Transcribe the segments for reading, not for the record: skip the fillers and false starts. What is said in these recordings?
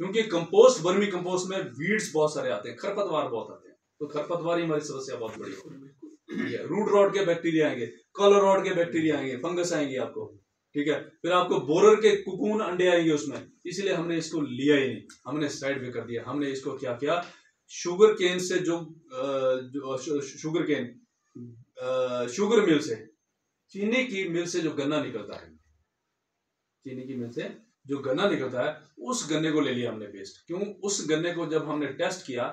क्योंकि compost, vermi compost में weeds बहुत सारे आते हैं, खरपतवार बहुत आते हैं, तो खरपतवार ही हमारी समस्या बहुत बड़ी है। रूट रॉट के बैक्टीरिया आएंगे, कॉलर रॉट के बैक्टीरिया आएंगे, फंगस आएंगे आपको, ठीक है। फिर आपको बोरर के कुकून अंडे आएंगे उसमें, इसलिए हमने इसको लिया ही नहीं, हमने साइड पे कर दिया। हमने इसको क्या किया, शुगर केन से शुगर मिल से, चीनी की मिल से जो गन्ना निकलता है, चीनी की मिल से जो गन्ना निकलता है, उस गन्ने को ले लिया हमने वेस्ट। क्यों? उस गन्ने को जब हमने टेस्ट किया,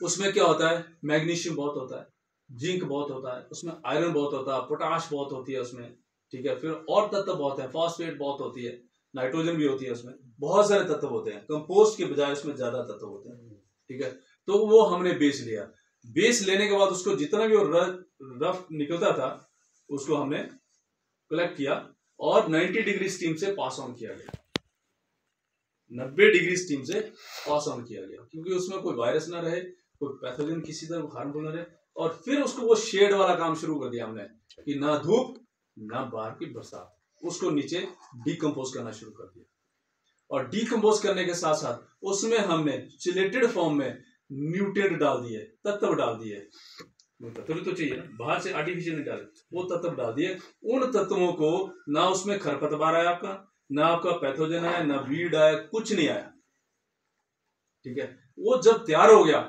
उसमें क्या होता है, मैग्नीशियम बहुत होता है, जिंक बहुत होता है, उसमें आयरन बहुत होता है, पोटाश बहुत होती है उसमें, ठीक है। फिर और तत्व बहुत है, फॉस्फेट बहुत होती है, नाइट्रोजन भी होती है उसमें, बहुत सारे तत्व होते हैं। कंपोस्ट के बजाय उसमें ज्यादा तत्व होते हैं, ठीक है। तो वो हमने बेस लिया। बेस लेने के बाद उसको जितना भी रफ निकलता था उसको हमने कलेक्ट किया और 90 डिग्री स्टीम से पास ऑन किया गया, 90 डिग्री स्टीम से पास ऑन किया गया, क्योंकि उसमें कोई वायरस ना रहे, कोई पैथोजन किसी तरह हार्मफुल ना रहे। और फिर उसको वो शेड वाला काम शुरू कर दिया हमने कि ना धूप ना बाहर की बरसात, उसको नीचे डिकम्पोज करना शुरू कर दिया। और डिकम्पोज करने के साथ साथ उसमें हमने चिलेटेड फॉर्म में न्यूट्रिएंट डाल दिए, तत्व डाल दिए, तत्व तो चाहिए ना, बाहर से आर्टिफिशियल नहीं डाले, वो तत्व डाल दिए। उन तत्वों को ना उसमें खरपतवार आया आपका, ना आपका पैथोजन आया, ना वीड आया, कुछ नहीं आया, ठीक है। वो जब तैयार हो गया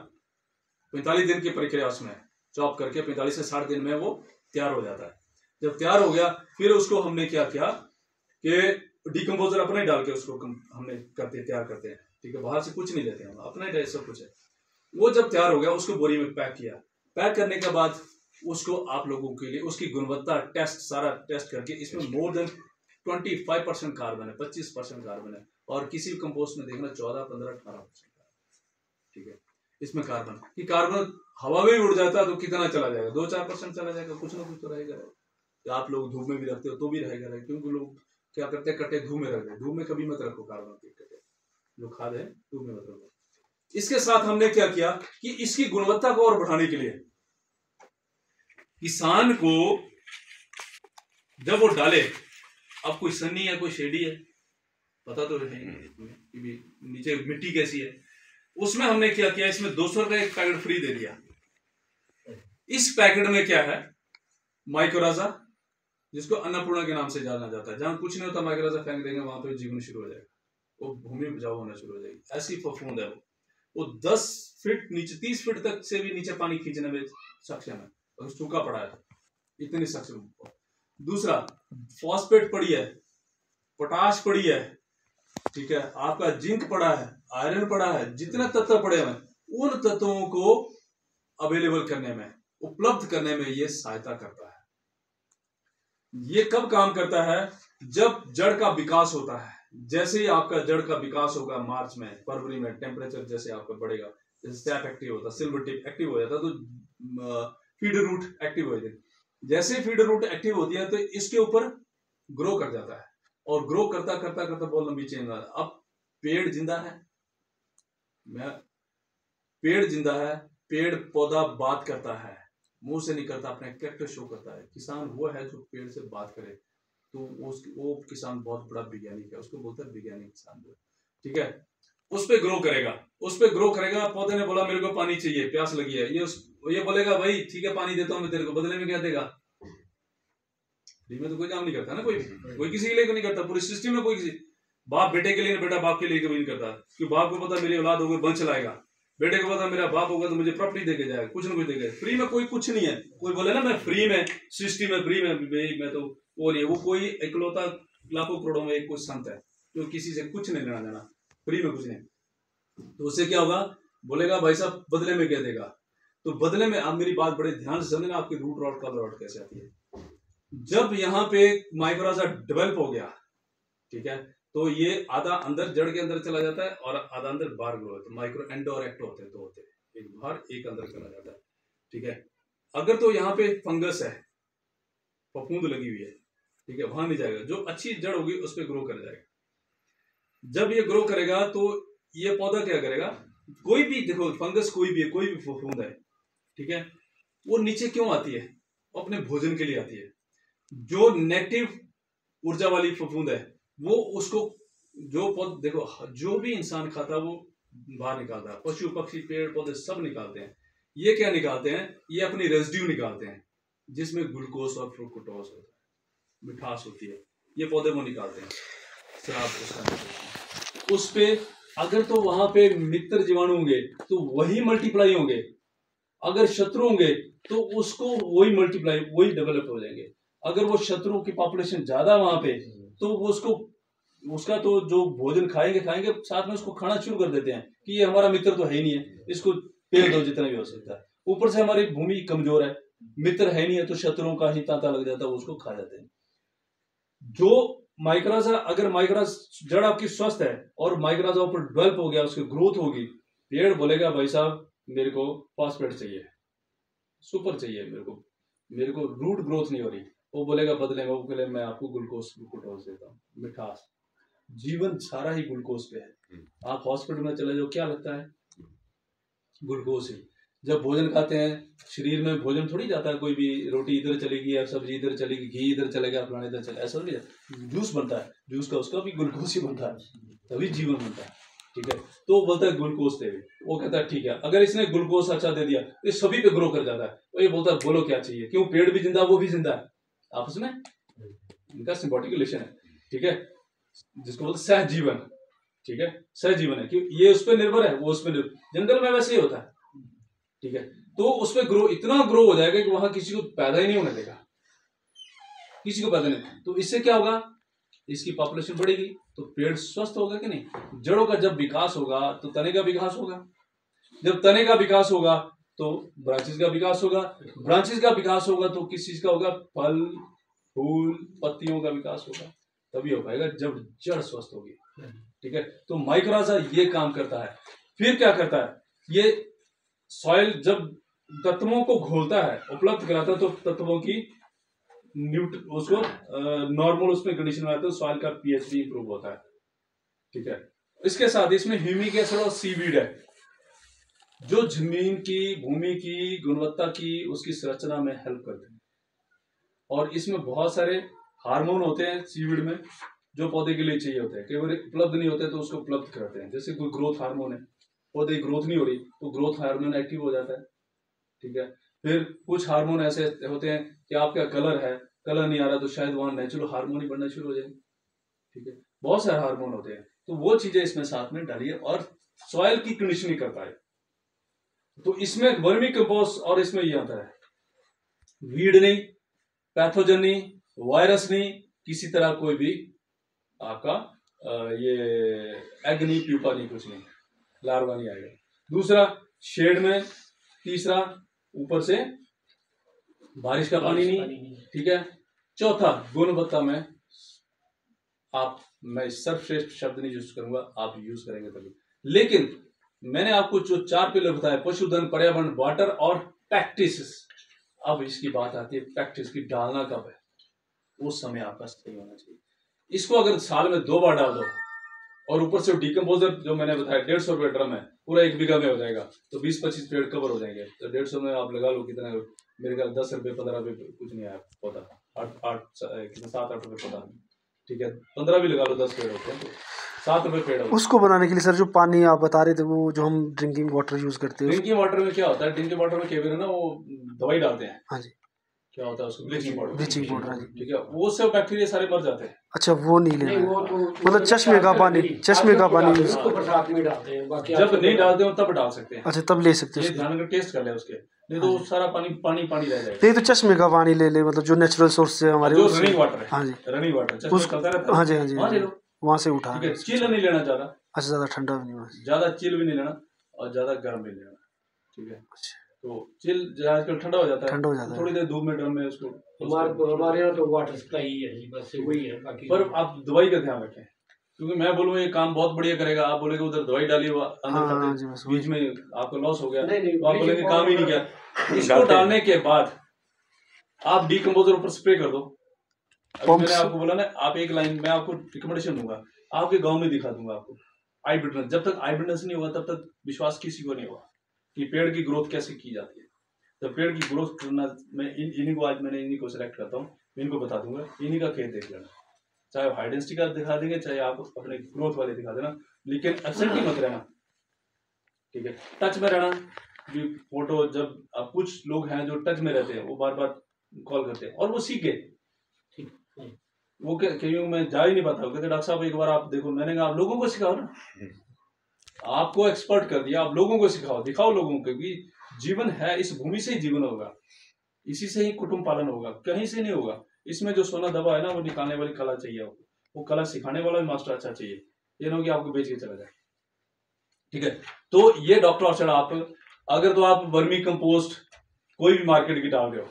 45 दिन की प्रक्रिया, उसमें चॉप करके 45 से 60 दिन में वो तैयार हो जाता है। जब तैयार हो गया फिर उसको हमने क्या किया कि डिकम्पोजर अपना ही डाल के उसको हमने तैयार करते हैं, ठीक है। बाहर से कुछ नहीं लेते हैं, अपना ही सब कुछ है। वो जब तैयार हो गया उसको बोरी में पैक किया। पैक करने के बाद उसको आप लोगों के लिए उसकी गुणवत्ता टेस्ट, सारा टेस्ट करके, इसमें मोर देन 25% कार्बन है, 25% कार्बन है, और किसी कंपोस्ट में देखना 14, 15, 18%, ठीक है। इसमें कार्बन कि कार्बन हवा में उड़ जाता तो कितना चला जाएगा, 2-4% चला जाएगा, कुछ ना कुछ तो रहेगा। आप लोग धूप में भी रखते हो तो भी रहेगा, क्योंकि लोग क्या करते हैं, कट्टे धूप में रखते हैं। धूप में कभी मत रखो कार्बन के कट्टे, जो खाद है धूप में मत रखो। इसके साथ हमने क्या किया कि इसकी गुणवत्ता को और बढ़ाने के लिए किसान को जब वो डाले, अब कोई सन्नी है कोई शेडी है पता तो नहीं, नीचे मिट्टी कैसी है, उसमें हमने क्या किया, इसमें 200 का एक पैकेट फ्री दे दिया। इस पैकेट में क्या है, माइकोराजा, जिसको अन्नपूर्णा के नाम से जाना जाता है। जहां कुछ नहीं होता माइकोराजा फेंक देंगे, वहां पे जीवन शुरू हो जाएगा, वो भूमि उपजाऊ होना शुरू हो जाएगी। ऐसी फफूंद है वो 10 फीट नीचे, 30 फीट तक से भी नीचे पानी खींचने में सक्षम है, और सूखा पड़ा है, इतनी सक्षम। दूसरा, फॉस्फेट पड़ी है, पोटाश पड़ी है, ठीक है, आपका जिंक पड़ा है, आयरन पड़ा है, जितने तत्व पड़े हैं उन तत्वों को अवेलेबल करने में, उपलब्ध करने में ये सहायता करता है। ये कब काम करता है, जब जड़ का विकास होता है। जैसे ही आपका जड़ का विकास होगा, मार्च में, फरवरी में टेम्परेचर जैसे आपका बढ़ेगा, जैसे स्टैप एक्टिव होता है, सिल्वर टिप एक्टिव हो जाता है, तो फीड रूट एक्टिव हो जाती है। जैसे फीड रूट एक्टिव होती है तो इसके ऊपर ग्रो कर जाता है, और ग्रो करता करता करता बहुत लंबी चेन है। अब पेड़ जिंदा है, पेड़ जिंदा है, पेड़ पौधा बात करता है, मुंह से नहीं करता, अपने कैरेक्टर शो करता है। किसान वो है जो पेड़ से बात करे, तो वो किसान बहुत बड़ा वैज्ञानिक है, उसको बोलते हैं वैज्ञानिक किसान, ठीक है। उस पे ग्रो करेगा, उस पे ग्रो करेगा। पौधे ने बोला मेरे को पानी चाहिए, प्यास लगी है, ये बोलेगा भाई ठीक है पानी देता हूं मैं तेरे को, बदले में क्या देगा? फ्री में तो कोई काम नहीं करता ना, कोई किसी के लिए नहीं करता, पूरी सिस्टम में कोई किसी, बाप बेटे के लिए, बेटा बाप के लिए कभी नहीं करता, क्योंकि बाप को पता मेरी औलाद होगी वंश चलाएगा, बेटे को पता मेरा बाप होगा तो मुझे प्रॉपर्टी देके जाएगा, कुछ ना कुछ देगा। फ्री में कोई कुछ नहीं है। कोई बोले ना मैं फ्री में, सृष्टि में फ्री में, मैं तो वो नहीं, वो कोई इकलौता लाखों करोड़ों में एक कोई संत है जो किसी से कुछ नहीं लेना देना, फ्री में कुछ नहीं। तो उससे क्या होगा, बोलेगा भाई साहब बदले में क्या देगा, तो बदले में, आप मेरी बात बड़े ध्यान से समझना, आपकी रूट रॉड कलर रॉड कैसे आती है। जब यहाँ पे माइकोराजा डेवलप हो गया, ठीक है, तो ये आधा अंदर जड़ के अंदर चला जाता है और आधा अंदर बाहर ग्रो होता है। माइक्रो एंडो और एक्टो होते हैं, दो होते हैं, एक बाहर एक अंदर चला जाता है, ठीक है। अगर तो यहाँ पे फंगस है, फफूंद लगी हुई है, ठीक है, वहां नहीं जाएगा, जो अच्छी जड़ होगी उस पर ग्रो कर जाएगा। जब ये ग्रो करेगा तो ये पौधा क्या करेगा, कोई भी देखो फंगस कोई भी है, कोई भी फफूंद है, ठीक है, वो नीचे क्यों आती है, अपने भोजन के लिए आती है। जो नेगेटिव ऊर्जा वाली फफूंद है वो उसको जो पौध देखो, जो भी इंसान खाता है वो बाहर निकालता है, पशु पक्षी पेड़ पौधे सब निकालते हैं। ये क्या निकालते हैं, ये अपनी रेजिड्यू निकालते हैं जिसमें ग्लूकोज और फ्रुक्टोज होता है, मिठास होती है, ये पौधे वो निकालते हैं। शराब उसका उस पे अगर तो वहां पे मित्र जीवाणु होंगे तो वही मल्टीप्लाई होंगे, अगर शत्रु होंगे तो उसको वही मल्टीप्लाई वही डेवलप हो जाएंगे। अगर वो शत्रुओं की पॉपुलेशन ज्यादा वहां पे तो वो उसको उसका तो जो भोजन खाएंगे साथ में उसको खाना शुरू कर देते हैं कि ये हमारा मित्र तो है ही नहीं है, इसको पेल दो जितना भी हो सकता है। ऊपर से हमारी भूमि कमजोर है, मित्र है नहीं है, तो शत्रुओं का ही तांता लग जाता है, उसको खा जाते हैं। जो माइक्रोजा, अगर माइक्रोज जड़ आपकी स्वस्थ है और माइक्रोजा ऊपर डेवलप हो गया, उसकी ग्रोथ होगी, पेड़ बोलेगा भाई साहब मेरे को फॉस्फेट चाहिए, सुपर चाहिए, मेरे को रूट ग्रोथ नहीं हो रही, वो बोलेगा बदले में वो बोले मैं आपको ग्लूकोज देता हूँ, मिठास। जीवन सारा ही ग्लूकोज पे है। आप हॉस्पिटल में चले जाओ, क्या लगता है, ग्लूकोज ही। जब भोजन खाते हैं शरीर में भोजन थोड़ी जाता है, कोई भी रोटी इधर चलेगी या सब्जी इधर चलेगी, घी इधर चलेगा, फलाना इधर चलेगा, ऐसा नहीं। जूस बनता है, जूस का उसका भी ग्लूकोज ही बनता है, तभी जीवन बनता है। ठीक है, तो वो बोलता है ग्लूकोज दे, वो कहता है ठीक है, अगर इसने ग्लूकोज अच्छा दे दिया तो ये सभी पे ग्रो कर जाता है। वो ये बोलता है बोलो क्या चाहिए, क्यों, पेड़ भी जिंदा वो भी जिंदा है, आपस में इनका सिम्बायोटिक रिलेशन है। ठीक है, जिसको बोलते सहजीवन। ठीक है, सहजीवन है, क्यों, ये उस पर निर्भर है, वो उस पर निर्भर, जंगल में वैसे ही होता है। ठीक है, तो उसमें ग्रो इतना ग्रो हो जाएगा कि वहां किसी को पैदा ही नहीं होने देगा, किसी को पैदा नहीं। तो इससे क्या होगा, इसकी पॉपुलेशन बढ़ेगी तो पेड़ स्वस्थ होगा कि नहीं। जड़ों का जब विकास होगा तो तने का विकास होगा, जब तने का विकास होगा तो ब्रांचेस का विकास होगा, ब्रांचेस का विकास होगा तो किस चीज का होगा, फल फूल पत्तियों का विकास होगा, तभी हो पाएगा जब जड़ स्वस्थ होगी। ठीक है, तो माइक्रोजा ये काम करता है। फिर क्या करता है, ये सॉइल जब तत्वों को घोलता है, उपलब्ध कराता है, तो तत्वों की उसको नॉर्मल उसमें कंडीशन में आता है, सॉइल का पीएच भी इंप्रूव होता है। ठीक है, इसके साथ इसमें ह्यूमिक एसिड और सीवीड है, जो जमीन की भूमि की गुणवत्ता की उसकी संरचना में हेल्प करते हैं। और इसमें बहुत सारे हार्मोन होते हैं सीवीड में, जो पौधे के लिए चाहिए होते हैं, कई बार उपलब्ध नहीं होते तो उसको उपलब्ध कराते हैं। जैसे कोई ग्रोथ हार्मोन है, पौधे की ग्रोथ नहीं हो रही तो ग्रोथ हार्मोन एक्टिव हो जाता है। ठीक है, फिर कुछ हार्मोन ऐसे होते हैं कि आपका कलर है, कलर नहीं आ रहा तो शायद वहां नेचुरल हार्मोन ही बनना शुरू हो जाए। ठीक है, बहुत सारे हार्मोन होते हैं, तो वो चीजें इसमें साथ में डालिए और सॉइल की कंडीशनिंग करता है। तो इसमें वर्मी कंपोस्ट और इसमें ये आता है, वीड नहीं, पैथोजन नहीं, वायरस नहीं, किसी तरह कोई भी आपका ये एग नहीं, प्यूपा नहीं, कुछ नहीं, लार्वा नहीं आएगा। दूसरा शेड में, तीसरा ऊपर से बारिश का पानी नहीं। ठीक है, चौथा गुणवत्ता में आप, मैं सर्वश्रेष्ठ शब्द नहीं यूज करूंगा, आप यूज करेंगे तभी। लेकिन मैंने आपको जो 4 पिलर बताया, पशुधन, पर्यावरण, वाटर और प्रैक्टिस, अब इसकी बात आती है प्रैक्टिस की, डालना कब है, उस समय आपका सही होना चाहिए। इसको अगर साल में 2 बार डाल दो और ऊपर से डिकम्पोजर जो मैंने बताया 150 रुपये ड्रम है, पूरा 1 बीघा में हो जाएगा, तो 20-25 पेड़ कवर हो जाएंगे। तो 150 में आप लगा लो कितना, मेरे ख्याल 10 रुपये 15 रुपये कुछ नहीं आया पौधा, 7-8 रुपये पौधा। ठीक है, 15 भी लगा लो, 10 पेड़ होते हैं तो 7 रुपये पेड़। उसको बनाने के लिए सर जो पानी आप बता रहे थे, वो जो हम ड्रिंकिंग वाटर यूज करते हैं, ड्रिंकिंग वाटर में क्या होता है, ड्रिंकिंग वाटर में क्या ना वो दवाई डालते हैं। हाँ जी, क्या होता है उसको, ब्लीचिंग पाउडर। ब्लीचिंग पाउडर, ठीक है, वो सब बैक्टीरिया सारे मर जाते हैं। अच्छा, वो नहीं लेना है, मतलब चश्मे का पानी, चश्मे का पानी उसको बरसात में डालते हैं, बाकी जब नहीं डालते हो तब डाल सकते हैं। अच्छा, तब ले सकते हैं, ध्यान कर टेस्ट कर ले उसके, नहीं तो सारा पानी पानी पानी रह जाएगा। नहीं तो चश्मे का पानी ले ले, मतलब जो नेचुरल सोर्स से हमारे, जो रनिंग वाटर है। हाँ जी, रनिंग वाटर चश्मे चलता रहता है। हाँ जी, हाँ जी, वहाँ से उठा। ठीक है, चिल नहीं लेना ज्यादा, अच्छा, ज्यादा ठंडा भी नहीं, ज्यादा चिल भी नहीं लेना और ज्यादा गर्म भी नहीं लेना। ठीक है, तो चिल आजकल ठंडा हो जाता है, ठंडा हो जाता है, थोड़ी देर धूप में ड्रम में उसको। हमारे यहाँ तो वाटर सप्लाई ही है, बस वही है, बाकी। पर आप दवाई का ध्यान रखें, क्योंकि मैं बोलूँ ये काम बहुत बढ़िया करेगा, आप बोलेगे उधर दवाई डाली हुआ अंदर, बीच में आपको लॉस हो गया, तो आप बोलेंगे काम ही नहीं किया। इसको डालने के बाद आप डीकम्पोजर ऊपर स्प्रे कर दो। मैंने आपको बोला ना, आप एक लाइन मैं आपको रिकमेंडेशन दूंगा, आपके गांव में दिखा दूंगा आपको। आई विटनेस, जब तक आई विटनेस नहीं होगा तब तक विश्वास किसी को नहीं होगा कि पेड़ की ग्रोथ कैसे की जाती है। तो पेड़ की ग्रोथ करना, मैं इन्हीं को आज मैंने इन्हीं को सिलेक्ट करता हूँ, इनको बता दूंगा, इन्हीं का खेत देख लेना। चाहे हाई डेंसिटी का दिखा देंगे, चाहे आप अपने ग्रोथ वाले दिखा देना, लेकिन एब्सेंट ही मत रहना, ठीक है। टच में रहना भी फोटो, जब अब कुछ लोग हैं जो टच में रहते हैं, वो बार बार कॉल करते हैं और वो सीखे, वो कहीं मैं जा ही नहीं पाता, कहते डॉक्टर साहब एक बार आप देखो, मैंने कहा आप लोगों को सिखाओ ना, आपको एक्सपर्ट कर दिया, आप लोगों को सिखाओ, दिखाओ लोगों को कि जीवन है, इस भूमि से ही जीवन होगा, इसी से ही कुटुंब पालन होगा, कहीं से नहीं होगा। इसमें जो सोना दबा है ना, वो निकालने वाली कला चाहिए आपको, वो कला सिखाने वाला भी मास्टर अच्छा चाहिए, ये ना हो कि आपको बेच के चला जाए, ठीक है। तो ये डॉक्टर ऑर्चर्ड आप अगर तो आप वर्मी कंपोस्ट कोई भी मार्केट की डाल रहे हो,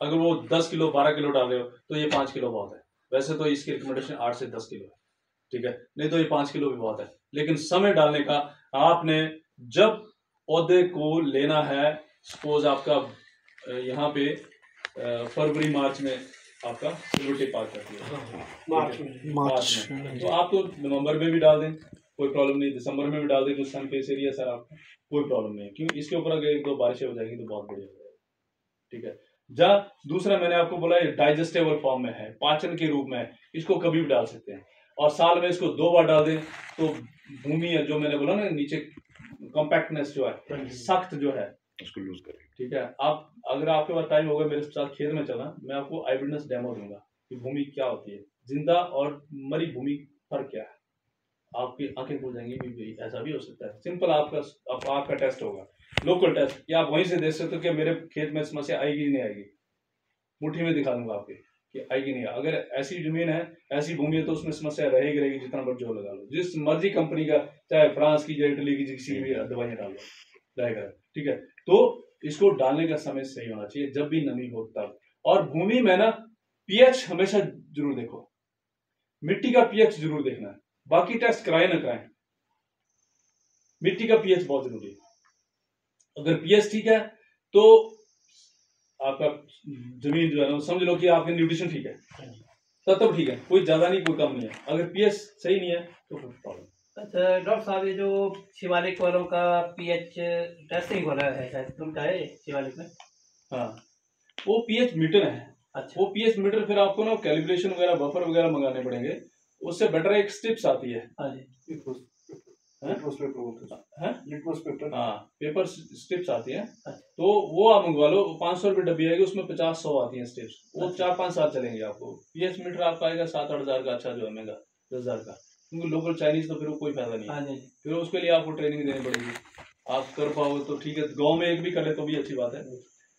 अगर वो 10 किलो 12 किलो डाल रहे हो तो ये 5 किलो बहुत है, वैसे तो इसकी रिकमेंडेशन 8 से 10 किलो है, ठीक है, नहीं तो ये 5 किलो भी बहुत है। लेकिन समय डालने का, आपने जब पौधे को लेना है, सपोज आपका यहाँ पे फरवरी मार्च में आपका सिल्वर पार करती है, मार्च में, तो आप तो नवंबर में भी डाल दें, कोई प्रॉब्लम नहीं, दिसंबर में भी डाल दें, जो सन फेस एरिया सर आपका कोई प्रॉब्लम नहीं है, क्यों इसके ऊपर अगर 1-2 बारिशें हो जाएंगी तो बहुत बढ़िया हो जाएगा, ठीक है। दूसरा मैंने आपको बोला डाइजेस्टेबल फॉर्म में है, पाचन के रूप में है, इसको कभी भी डाल सकते हैं, और साल में इसको 2 बार डाल दें तो भूमि है, जो मैंने बोला ना नीचे कॉम्पैक्टनेस जो है, सख्त जो है, उसको लूज करें, ठीक है। आप अगर आपके पास टाइम होगा मेरे साथ खेत में चलना, मैं आपको आई विटनेस डेमो दूंगा कि भूमि क्या होती है, जिंदा और मरी भूमि फर्क क्या है, आपकी आंखें खुल जाएंगी भी, ऐसा भी हो सकता है। सिंपल आपका टेस्ट होगा, लोकल टेस्ट, कि आप वहीं से देख सकते हो कि मेरे खेत में समस्या आएगी नहीं आएगी, मुट्ठी में दिखा दूंगा आपके कि आएगी नहीं। अगर ऐसी जमीन है, ऐसी भूमि है, तो उसमें समस्या रहेगी, जितना बड़ा जोर लगा लो, जिस मर्जी कंपनी का, चाहे फ्रांस की, चाहे इटली की, किसी भी दवाइयाँ डाल लो, रहेगा, ठीक है। तो इसको डालने का समय सही होना चाहिए, जब भी नमी हो तब। और भूमि में ना पीएच हमेशा जरूर देखो, मिट्टी का पीएच जरूर देखना है, बाकी टेस्ट कराए ना कराएं, मिट्टी का पीएच बहुत जरूरी है। अगर पीएच ठीक है तो आपका जमीन जो है ना, समझ लो कि आपके न्यूट्रिशन ठीक है, तब ठीक है, कोई ज्यादा नहीं कोई कम नहीं है। अगर पीएच सही नहीं है तो फिर प्रॉब्लम। अच्छा डॉक्टर साहब, ये जो शिवालिक वालों का पीएच टेस्टिंग हो रहा है शायद तुमका है शिवालिक में? हाँ, वो पीएच मीटर है। अच्छा, वो पीएच मीटर फिर आपको ना कैलिब्रेशन वगैरह बफर वगैरह मंगाने पड़ेंगे, उससे बेटर एक स्ट्रिप्स आती है। हाँ जी, पेपर स्ट्रिप्स आती है, तो वो आप मंगवा लो, 500 रुपये डब्बी आएगी, उसमें 50-100 आती है स्ट्रिप्स, वो 4-5 साल चलेंगे आपको। पीएच मीटर आपका आएगा 7-8 हजार का, अच्छा जो है महंगा 10 हजार का, क्योंकि लोकल चाइनीज तो फिर वो कोई फायदा नहीं है। हाँ जी, फिर उसके लिए आपको ट्रेनिंग देनी पड़ेगी, आप कर पाओगे तो ठीक है, गाँव में एक भी करे तो भी अच्छी बात है,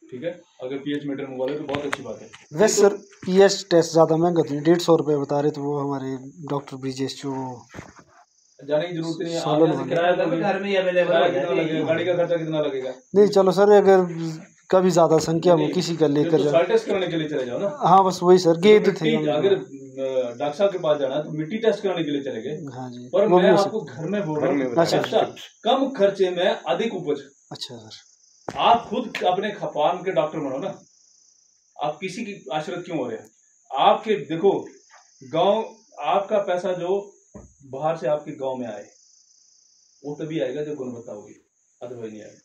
ठीक है। अगर पीएच मीटर मंगवा ले तो बहुत अच्छी बात है। वैसे सर पीएच टेस्ट ज़्यादा महंगा तो 150 रुपये बता रहे, तो वो हमारे डॉक्टर ब्रिजेश जो जाने की जरूरत नहीं है, सोलन आगे से किराया तो घर में अवेलेबल हो कितना लगेगा, गाड़ी का खर्चा कितना लगेगा? नहीं चलो सर, अगर कभी ज़्यादा संख्या में किसी का लेकर तो सॉइल टेस्ट कराने के लिए चले जाओ ना। हाँ बस वही सर, गए तो थे। अगर डॉक्टर साहब के पास जाना है तो मिट्टी टेस्ट कराने के लिए चले गए। हाँ जी, पर मैं आपको घर में बोल रहा हूँ, अच्छा कम खर्चे में अधिक उपज। अच्छा सर, आप खुद अपने फार्म के डॉक्टर बनो ना, आप किसी की आश्रित क्यों हो रहे हैं? आपके देखो गांव, आपका पैसा जो बाहर से आपके गांव में आए वो तभी आएगा जब गुणवत्ता होगी, अदरवाइज नहीं आएगा,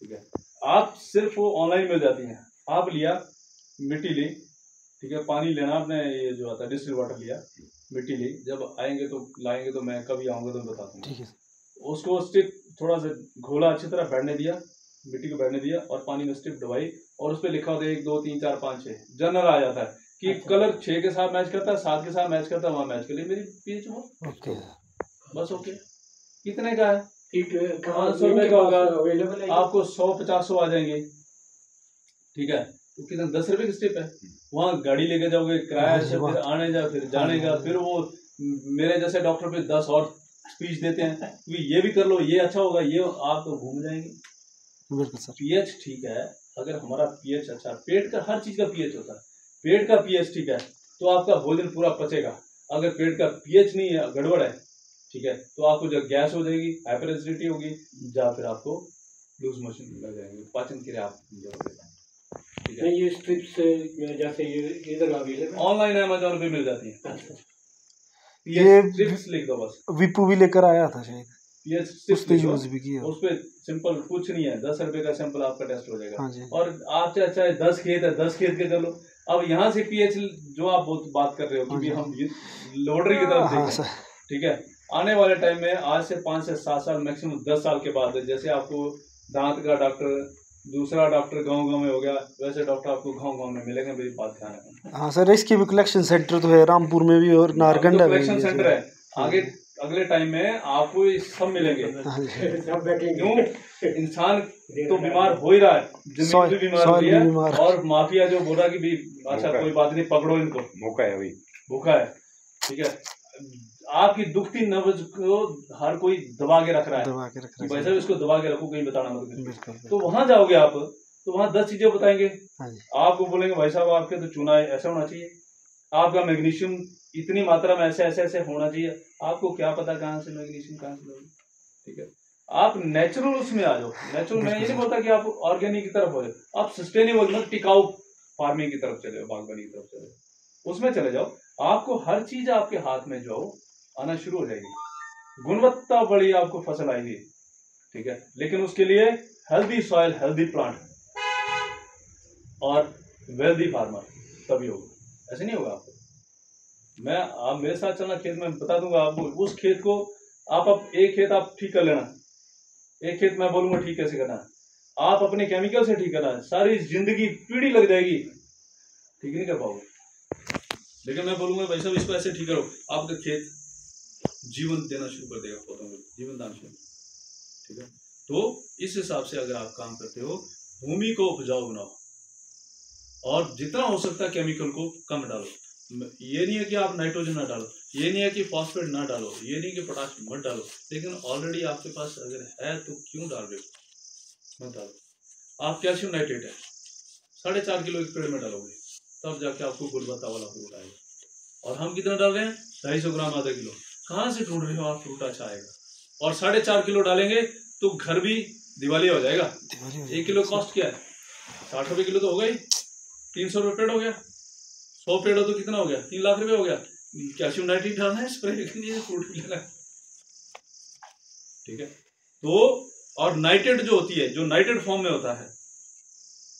ठीक है। आप सिर्फ वो ऑनलाइन मिल जाती हैं, आप लिया मिट्टी ली, ठीक है, पानी लेना आपने, ये जो आता है डिस्टिल वाटर लिया, मिट्टी ली, जब आएंगे तो लाएंगे तो मैं कभी आऊँगा तो बता दूँगा, ठीक है। उसको स्टिप थोड़ा सा घोला, अच्छी तरह बैठने दिया, मिट्टी को बैठने दिया और पानी में स्टिप दबाई, और उस पर लिखा होता है 1 2 3 4 5 6 जनरल आ जाता है कि कलर 6 के साथ मैच करता है, 7 के साथ मैच करता है, वहाँ मैच कर लिए मेरी पीएच वो ओके बस। ओके, कितने का है? ठीक है, 500 रुपये का होगा, अवेलेबल है आपको 100-50 आ जाएंगे, ठीक है। तो कितना 10 रुपये की स्टिप है, वहाँ गाड़ी लेके जाओगे, किराया से, फिर आने जा, फिर जाने का, फिर वो मेरे जैसे डॉक्टर पे 10 और स्पीच देते हैं कि ये भी कर लो, ये अच्छा होगा, ये आप तो घूम जाएंगे। बिल्कुल सर, पीएच ठीक है, अगर हमारा पीएच अच्छा, पेट का हर चीज का पीएच होता है, पेट का पीएच ठीक है तो आपका भोजन पूरा पचेगा। अगर पेट का पीएच नहीं है, गड़बड़ है, ठीक है, तो आपको जब गैस हो जाएगी, हाइपर एसिडिटी होगी, या फिर आपको लूज मोशन लग जाएंगे, पाचन क्रिया आप ठीक है। ये स्ट्रिप्स जैसे ये इधर अवेलेबल ऑनलाइन अमेज़न पे मिल जाती है, ये स्ट्रिप्स लिख दो बस, विपू भी लेकर आया था शायद, पीएच स्ट्रिप्स उसने यूज भी किया। उस पे सिंपल कुछ नहीं है, 10 रुपये का सैंपल आपका टेस्ट हो जाएगा। हाँ जी, और आप चाहे 10 खेत है, 10 खेत के कर लो, अब यहाँ से पीएच जो आप बात कर रहे हो कि भी हम लॉटरी की तरफ हाँ देखें, सर। ठीक है, आने वाले टाइम में आज से 5 से 7 साल मैक्सिमम 10 साल के बाद जैसे आपको दांत का डॉक्टर, दूसरा डॉक्टर गांव में हो गया, वैसे डॉक्टर आपको गांव में मिलेंगे। मेरी बात ध्यान रखना। हाँ सर, इसकी भी कलेक्शन सेंटर तो है रामपुर में भी और नारकंडा में कलेक्शन सेंटर है। आगे अगले टाइम में आपको ये सब मिलेंगे। सब बैठेंगे। क्यों? इंसान तो बीमार हो ही रहा है, जमीन भी बीमार हो रही है, और माफिया जो बोला कि भी अच्छा कोई बात नहीं, पकड़ो इनको, भूखा है अभी, भूखा है, ठीक है। आपकी दुखती नब्ज को हर कोई दबा के रख रहा है कि भाई साहब इसको दबा के रखो, कहीं बताना मत। तो वहां जाओगे आप तो वहां 10 चीजें बताएंगे आपको, बोलेंगे भाई साहब आपके तो चूना ऐसा होना चाहिए, आपका मैग्नीशियम इतनी मात्रा में ऐसे ऐसे ऐसे होना चाहिए। आपको क्या पता कहाँ से मैग्नीशियम कहाँ से लोगे, ठीक है। आप नेचुरल उसमें आ जाओ। नेचुरल मैं ये नहीं बोलता कि आप ऑर्गेनिक की तरफ हो जाओ, आप सस्टेनेबल मतलब टिकाऊ फार्मिंग की तरफ चले जाओ, बागवानी की तरफ चले जाओ, उसमें चले जाओ। आपको हर चीज आपके हाथ में जो आना शुरू हो जाएगी, गुणवत्ता बड़ी आपको फसल आएगी, ठीक है। लेकिन उसके लिए हेल्दी सॉइल, हेल्दी प्लांट और वेल्दी फार्मर तभी होगा, ऐसे नहीं होगा आपको। आप मेरे साथ चलना खेत में, बता दूंगा आपको। उस खेत को आप एक खेत आप ठीक कर लेना, एक खेत मैं बोलूंगा ठीक कैसे करना है। आप अपने केमिकल से ठीक करना है, सारी जिंदगी पीढ़ी लग जाएगी, ठीक नहीं कर पाओगे। लेकिन मैं बोलूंगा भाई साहब इसको ऐसे ठीक करो, आपका खेत जीवन देना शुरू कर देगा, पौधों को जीवन दान शुरू, ठीक है। तो इस हिसाब से अगर आप काम करते हो, भूमि को उपजाऊ बनाओ और जितना हो सकता है केमिकल को कम डालो। ये नहीं है कि आप नाइट्रोजन ना डालो, ये नहीं है कि फॉस्फेट ना डालो, ये नहीं कि पोटाश मत डालो, लेकिन ऑलरेडी आपके पास अगर है तो क्यों डाल रहे हो, मत डालो। आप कैल्शियम नाइट्रेट है 4.5 किलो एक पेड़ में डालोगे, तब जाके आपको गुणवत्ता वाला फ्रूट आएगा। और हम कितना डाल रहे हैं? 250 ग्राम, आधा किलो। कहाँ से ढूंढ रहे हो आप फ्रूट अच्छा आएगा? और 4.5 किलो डालेंगे तो घर भी दिवाली हो जाएगा। 1 किलो कॉस्ट क्या है? 60 रुपए किलो तो होगा ही, 300 रुपये पेड़ हो गया, 100 पेड़ हो तो कितना हो गया? 3 लाख रुपए हो गया। कैल्शियम नाइट्रेट डालना है, स्प्रे करनी है, फ्रूट लेना है, ठीक है। तो और नाइट्रेट जो होती है, जो नाइट्रेट फॉर्म में होता है,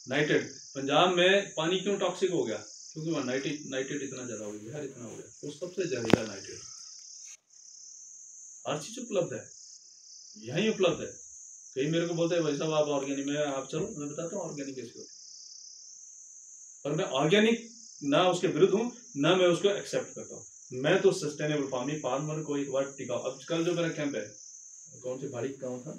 नाइट्रेट पंजाब में पानी क्यों टॉक्सिक हो गया? क्योंकि वहां नाइट्रेट इतना ज्यादा हो गया, इतना हो गया। वो सबसे जहरीला नाइट्रेट, हर चीज उपलब्ध है, यही उपलब्ध है। कई मेरे को बोलते हैं भाई साहब आप ऑर्गेनिक में आप चलो, मैं बताता हूँ ऑर्गेनिक कैसे होता है। पर मैं ऑर्गेनिक ना उसके विरुद्ध हूँ, ना मैं उसको एक्सेप्ट करता हूँ। मैं तो सस्टेनेबल फार्मिंग, फार्मर को एक बार टिकाओ। अब कल जो मेरा कैंप है, कौन से भाड़ी गाँव था,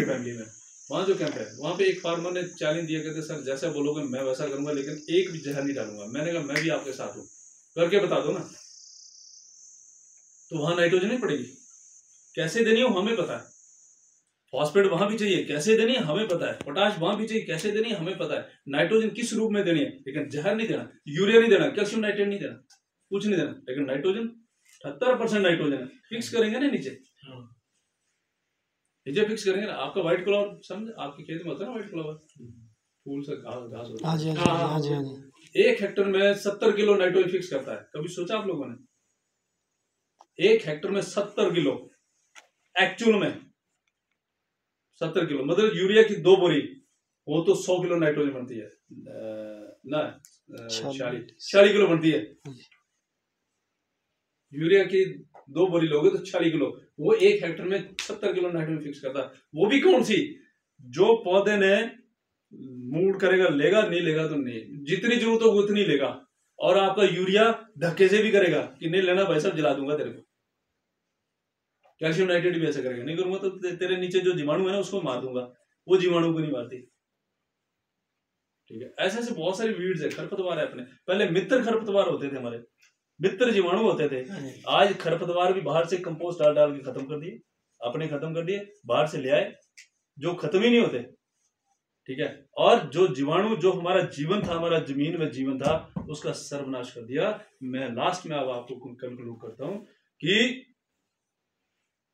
फैमिली में, वहाँ जो कैंप है, वहाँ पे एक फार्मर ने चैलेंज दिया, कहते सर जैसा बोलोगे मैं वैसा करूंगा, लेकिन एक भी जहर नहीं डालूंगा। मैंने कहा मैं भी आपके साथ हूँ, करके बता दो ना। तो वहां नाइट्रोजन नहीं पड़ेगी, कैसे देनी है हमें पता है। फॉस्फेट वहां भी चाहिए, कैसे देनी है हमें पता है। पोटाश वहां भी चाहिए, कैसे देनी है हमें पता है। नाइट्रोजन किस रूप में देनी है, लेकिन जहर नहीं देना, यूरिया नहीं देना, कैल्शियम नाइट्रेट नहीं देना, कुछ नहीं देना। लेकिन नाइट्रोजन 78% नाइट्रोजन है, फिक्स करेंगे ना नीचे, नीचे फिक्स करेंगे ना। आपका व्हाइट क्लॉवर समझ, आपके खेत में होता है ना व्हाइट क्लॉवर, फूल से घास होता है। 1 हेक्टर में 70 किलो नाइट्रोजन फिक्स करता है। कभी सोचा आप लोगों ने? 1 हेक्टर में 70 किलो, एक्चुअल में 70 किलो, मतलब यूरिया की 2 बोरी, वो तो 100 किलो नाइट्रोजन बनती है ना, 46 किलो बनती है। यूरिया की 2 बोरी लोगे तो 46 किलो, वो 1 हेक्टर में 70 किलो नाइट्रोजन फिक्स करता है। वो भी कौन सी? जो पौधे ने मूड करेगा लेगा, नहीं लेगा तो नहीं, जितनी जरूरत हो उतनी लेगा। और आपका यूरिया धक्के से भी करेगा कि नहीं लेना भाई साहब, जला दूंगा तेरे को। कैल्शियम नाइट्रेट भी ऐसा करेगा, नहीं करूंगा तो तेरे नीचे जो जीवाणु है ना उसको मार दूंगा, वो जीवाणु को नहीं मारती, ठीक है। ऐसे ऐसे बहुत सारी वीड्स है, खरपतवार है अपने। पहले मित्र खरपतवार होते थे, हमारे मित्र जीवाणु होते थे। आज खरपतवार भी बाहर से कंपोस्ट डाल डाल के खत्म कर दिए, अपने खत्म कर दिए, बाहर से ले आए जो खत्म ही नहीं होते, ठीक है। और जो जीवाणु, जो हमारा जीवन था, हमारा जमीन में जीवन था, उसका सर्वनाश कर दिया। मैं लास्ट में अब आपको कंक्लूड करता हूं कि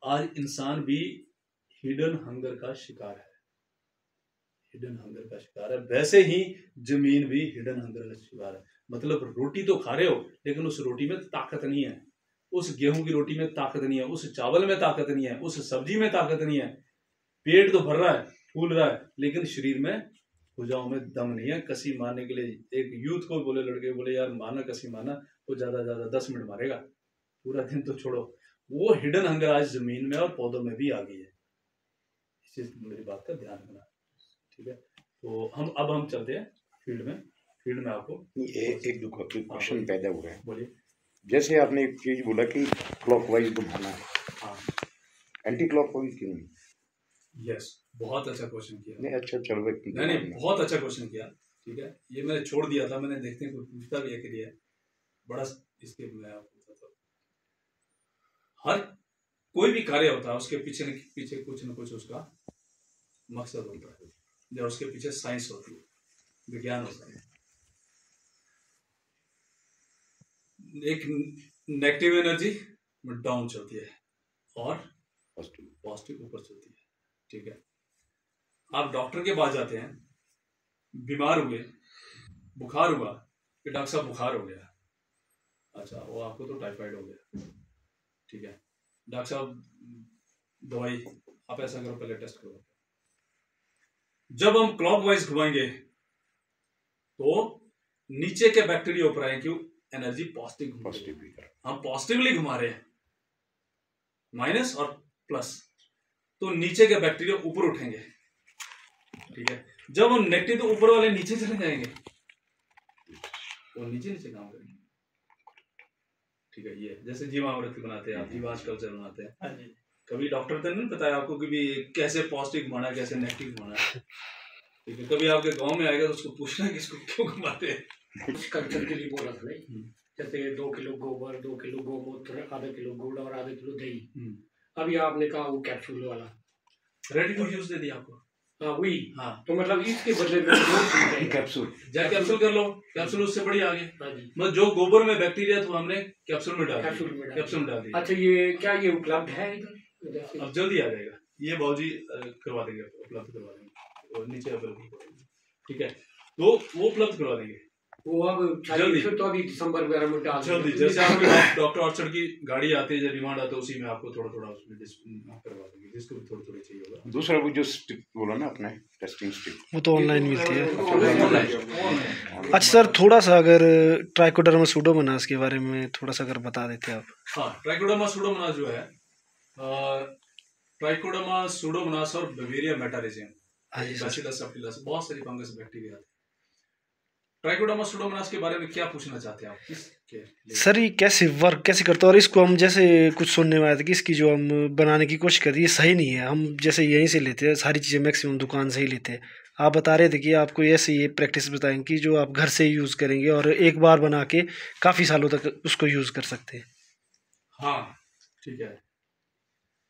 आज इंसान भी हिडन हंगर का शिकार है, हिडन हंगर का शिकार है। वैसे ही जमीन भी हिडन हंगर का शिकार है। मतलब रोटी तो खा रहे हो, लेकिन उस रोटी में ताकत नहीं है, उस गेहूं की रोटी में ताकत नहीं है, उस चावल में ताकत नहीं है, उस सब्जी में ताकत नहीं है। पेट तो भर रहा है, फूल रहा है, लेकिन शरीर में भुजाओं में दम नहीं है कसी मारने के लिए। एक यूथ को बोले लड़के बोले यार मारना कसी मारना, वो ज्यादा 10 मिनट मारेगा, पूरा दिन तो छोड़ो। वो हिडन हंगर आज जमीन में और पौधों में भी आ गई है। इस चीज मेरी बात का ध्यान रखना, ठीक है। तो हम चलते हैं फील्ड में आपको एक दो क्वेश्चन पैदा हुआ है। बोलिए। जैसे आपने एक चीज बोला कि क्लॉकवाइज घुमाना है, हाँ, एंटी क्लॉकवाइज क्यों नहीं? यस, बहुत अच्छा क्वेश्चन किया। नहीं अच्छा चलो नहीं बहुत अच्छा क्वेश्चन किया, ठीक है। ये मैंने छोड़ दिया था, मैंने देखते हैं कोई पूछता भी है कि लिए बड़ा इसके मैं आपको बताता हूँ। हर कोई भी कार्य होता है उसके पीछे कुछ न कुछ उसका मकसद होता है, या उसके पीछे साइंस होती है, विज्ञान होता है। एक नेगेटिव एनर्जी डाउन चलती है और पॉजिटिव ऊपर चलती है, ठीक है। आप डॉक्टर के पास जाते हैं, बीमार हुए, बुखार हुआ कि डॉक्टर साहब बुखार हो गया, अच्छा वो आपको तो टाइफाइड हो गया, ठीक है। डॉक्टर साहब दवाई, आप ऐसा करो पहले टेस्ट करो। जब हम क्लॉकवाइज घुमाएंगे तो नीचे के बैक्टीरिया ऊपर आएंगे, क्यों? एनर्जी पॉजिटिव, हम पॉजिटिवली घुमा रहे हैं, माइनस और प्लस, तो नीचे के बैक्टीरिया ऊपर उठेंगे, ठीक है। जब हम नेगेटिव तो ऊपर वाले नीचे चले जाएंगे, वो नीचे काम करेंगे, ठीक है। ये जैसे जीवामृत बनाते हैं आप, जीवाश कल्चर बनाते हैं, कभी डॉक्टर तो नहीं बताया आपको कि भी कैसे पॉजिटिव घुमाना है कैसे नेगेटिव घुमाना है, ठीक है। कभी आपके गांव में आएगा तो उसको पूछना कि इसको क्यों घुमाते हैं। कल्चर के लिए बोला था नहीं, जैसे 2 किलो गोबर, 2 किलो गोमूत्र, आधा किलो गुड़ और आधा किलो दही। अभी आपने कहा वो कैप्सूल वाला रेडी टू यूज दे दिया आपको। हाँ वही। हाँ, तो मतलब इसके बदले में कैप्सूल कर लो, कैप्सूल उससे बढ़िया आगे। मतलब जो गोबर में बैक्टीरिया तो हमने कैप्सूल में डाल दिया। अच्छा ये क्या ये उपलब्ध है इधर? अब जल्दी आ जाएगा, ये बाबूजी करवा देंगे, उपलब्ध करवा देंगे, और नीचे अवेलेबल, ठीक है। तो वो उपलब्ध करवा देंगे वो अब जल्दी, तो अभी दिसंबर वगैरह में डाल जल्दी। जैसे आपके डॉक्टर ऑर्चर्ड की गाड़ी आती है, जब डिमांड आता है उसी में आपको थोड़ा उसमें करवा देंगे, जिसको भी थोड़ी चाहिए होगा। दूसरा वो जो स्टिक बोला ना अपने टेस्टिंग स्टिक, वो तो ऑनलाइन मिलती है। ऑनलाइन। अच्छा सर, थोड़ा सा अगर ट्राइकोडर्मा सूडोमोनास के बारे में थोड़ा सा अगर बता देते आप। हाँ, ट्राइकोडर्मा सूडोमोनास जो है, ट्राइकोडर्मा सूडोमोनास और बैक्टीरिया मेटारिजियम, बैसिलस सबटिलस, बहुत सारी फंगस बैक्टीरिया। ट्राइकोडर्मा सूडोमोनास के बारे में क्या पूछना चाहते हैं आप? किसके लिए? सर ये कैसे करते हैं, और इसको हम जैसे कुछ सुनने में आया था कि इसकी जो हम बनाने की कोशिश करते हैं ये सही नहीं है, हम जैसे यहीं से लेते हैं सारी चीज़ें, मैक्सिमम दुकान से ही लेते हैं। आप बता रहे थे कि आपको ऐसे ये प्रैक्टिस बताएंगे कि जो आप घर से ही यूज़ करेंगे और एक बार बना के काफ़ी सालों तक उसको यूज़ कर सकते हैं। हाँ ठीक है,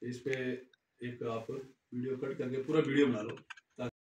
इस पे एक आप वीडियो कट करके पूरा वीडियो बना लो,